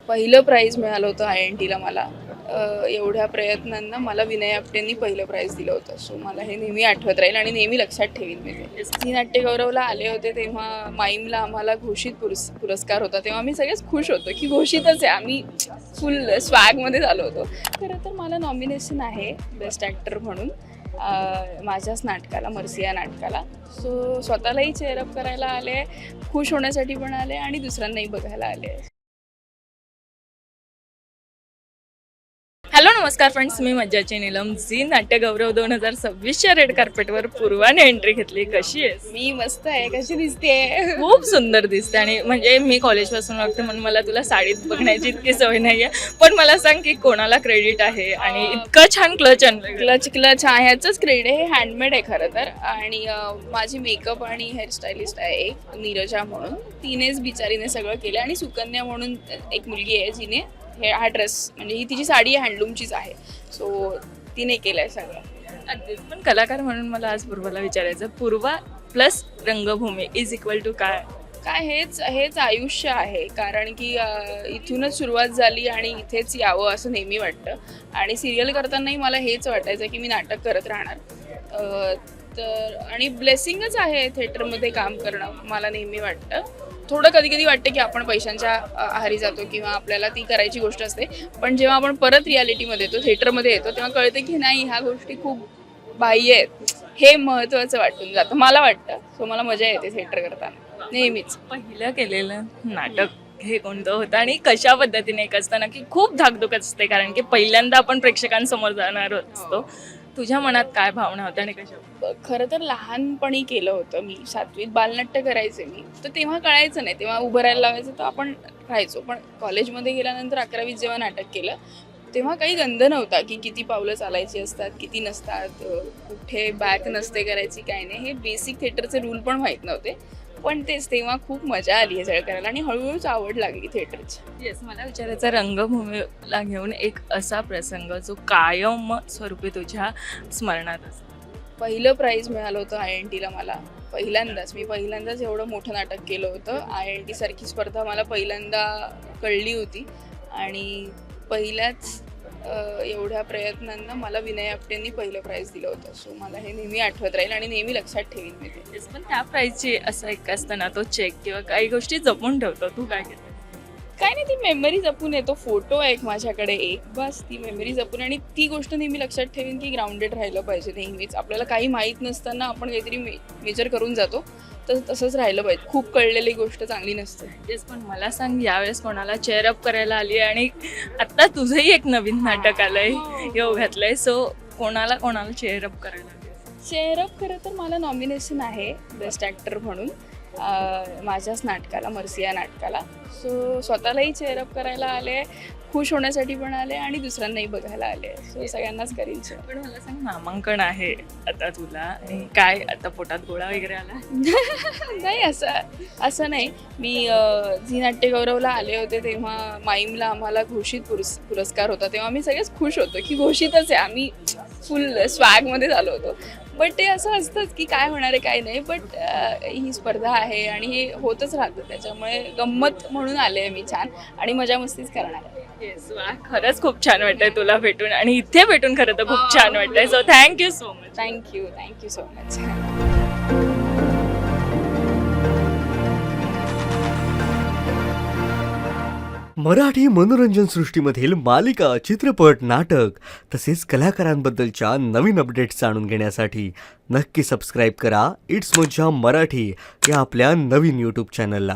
पहिलं प्राईज मिळालं होतं INTला मला. एवढ्या प्रयत्नांना मला विनय आपटेंनी पहिलं प्राईज दिलं होतं. सो मला हे नेहमी आठवत राहील आणि नेहमी लक्षात ठेवीन मी ते. झी नाट्यगौरवला आले होते तेव्हा माईमला आम्हाला घोषित पुरस्कार होता. तेव्हा आम्ही सगळेच खुश होतो की घोषितच आहे, आम्ही फुल स्वॅगमध्ये झालो होतो. खरं तर मला नॉमिनेशन आहे बेस्ट ॲक्टर म्हणून माझ्याच नाटकाला, मर्सिया नाटकाला. सो स्वतःलाही चेअरअप करायला आले, खुश होण्यासाठी पण आले आणि दुसऱ्यांनाही बघायला आले. हॅलो नमस्कार फ्रेंड्स, मी मज्जाची नीलम. झी नाट्यगौरव 2026च्या रेड कार्पेटवर पूर्वाने एंट्री घेतली. कशी आहेस? मी मस्त आहे. कशी दिसते? खूप सुंदर दिसते. आणि म्हणजे मी कॉलेजपासून वाटते म्हणून मला तुला साडीत बघण्याची इतकी सवय नाही आहे. पण मला सांग की कोणाला क्रेडिट आहे आणि इतकं छान क्लच आणलं? क्लच ह्याचंच क्रेडिट आहे. हे हँडमेड आहे खरं तर. आणि माझी मेकअप आणि हेअरस्टायलिस्ट आहे एक नीरजा म्हणून. तिनेच बिचारीने सगळं केलं. आणि सुकन्या म्हणून एक मुलगी आहे जिने हा ड्रेस, म्हणजे ही तिची साडी हँडलूमचीच आहे. सो तिने केलं आहे सगळं. अगदीच. पण कलाकार म्हणून मला आज पूर्वाला विचारायचं, पूर्वा प्लस रंगभूमी इज इक्वल टू काय? हेच आयुष्य आहे. कारण की इथूनच सुरुवात झाली आणि इथेच यावं असं नेहमी वाटतं. आणि सिरियल करतानाही मला हेच वाटायचं की मी नाटक करत राहणार. तर आणि ब्लेसिंगच आहे थिएटरमध्ये काम करणं, मला नेहमी वाटतं. थोडं कधी कधी वाटतं की आपण पैशांच्या आहारी जातो किंवा आपल्याला ती करायची गोष्ट असते. पण जेव्हा आपण परत रियालिटीमध्ये येतो, थिएटरमध्ये येतो, तेव्हा कळतं की नाही, ह्या गोष्टी खूप बाह्य आहेत. हे महत्त्वाचं वाटून जातं, मला वाटतं. सो मला मजा येते थिएटर करताना नेहमीच. पहिलं केलेलं नाटक हे कोणतं होतं आणि कशा पद्धतीने एक असताना की खूप धाकधूक असते, कारण की पहिल्यांदा आपण प्रेक्षकांसमोर जाणार असतो. तुझ्या मनात काय भावना होत्या आणि कशा? खरं तर लहानपणी केलं होतं मी. 7वीत बालनाट्य करायचे मी. तर तेव्हा कळायचं नाही, तेव्हा उभं राहायला लावायचं तर आपण राहायचो. पण कॉलेजमध्ये गेल्यानंतर 11वीत जेव्हा नाटक केलं तेव्हा काही गंध नव्हता की किती पावलं चालायची असतात, किती नसतात, कुठे बॅक नसते करायची, काय नाही. हे बेसिक थिएटरचे रूल पण माहीत नव्हते. पण तेच तेव्हा खूप मजा आली हे सगळं करायला आणि हळूहळूच आवड लागली थिएटरची. येस, मला विचारायचं, रंगभूमीला घेऊन एक असा प्रसंग जो कायम स्वरूपी तुझ्या स्मरणात असतो. पहिलं प्राईज मिळालं होतं INTला मला. मी पहिल्यांदाच एवढं मोठं नाटक केलं होतं. INT सारखी स्पर्धा मला पहिल्यांदा कळली होती. आणि पहिल्याच एवढ्या प्रयत्नांना मला विनय आपटेंनी पहिलं प्राईज दिलं होतं. सो मला हे नेहमी आठवत राहील आणि नेहमी लक्षात ठेवीन मी ते. येस, पण त्या प्राईजची असं एक असताना तो चेक किंवा काही गोष्टी जपून ठेवतो, तू काय केलं? काय नाही, ती मेमरी जपून येतो. फोटो आहे एक माझ्याकडे एक, बस ती मेमरी जपून. आणि ती गोष्ट नेहमी लक्षात ठेवीन की ग्राउंडेड राहिलं पाहिजे नेहमीच. आपल्याला काही माहीत नसताना आपण काहीतरी मेजर करून जातो, तर तसंच राहिलं पाहिजे. खूप कळलेली गोष्ट चांगली नसते. येस, पण मला सांग, यावेळेस कोणाला चेअरअप करायला आली आहे आणि आता तुझंही एक नवीन नाटक आलंय, योग घातलंय. सो कोणाला चेअरअप करायला आली? चेअरअप खरं तर मला नॉमिनेशन आहे बेस्ट ॲक्टर म्हणून माझ्याच नाटकाला, मर्सिया नाटकाला. सो स्वतःलाही चेअरअप करायला आले, खुश होण्यासाठी पण आले आणि दुसऱ्यांनाही बघायला आले. सो सगळ्यांनाच करीन. पण मला सांग, नामांकन आहे आता तुला आणि काय आता पोटात गोळा वगैरे आला? नाही, असं नाही. मी झी नाट्यगौरवला आले होते तेव्हा माईमला आम्हाला घोषित पुरस्कार होता. तेव्हा आम्ही सगळेच खुश होतो की घोषितच आहे, आम्ही फुल स्वॅगमध्ये झालो होतो. बट ते असं असतंच की काय होणार आहे काय नाही. बट ही स्पर्धा आहे आणि हे होतच राहतं, त्याच्यामुळे गंमत म्हणून आले आहे मी छान आणि मजा मस्तीच करणार आहे. येस, वा, खरंच खूप छान वाटतंय तुला भेटून आणि इथे भेटून खरं तर खूप छान वाटतंय. So thank you so much. Thank you so much. Marathi मनोरंजन सृष्टीमधील मालिका, चित्रपट, नाटक तसेच कलाकारांबद्दलच्या नवीन अपडेट्स जाणून घेण्यासाठी नक्की सबस्क्राईब करा इट्स मज्जा मराठी या आपल्या नवीन यूट्यूब चॅनलला.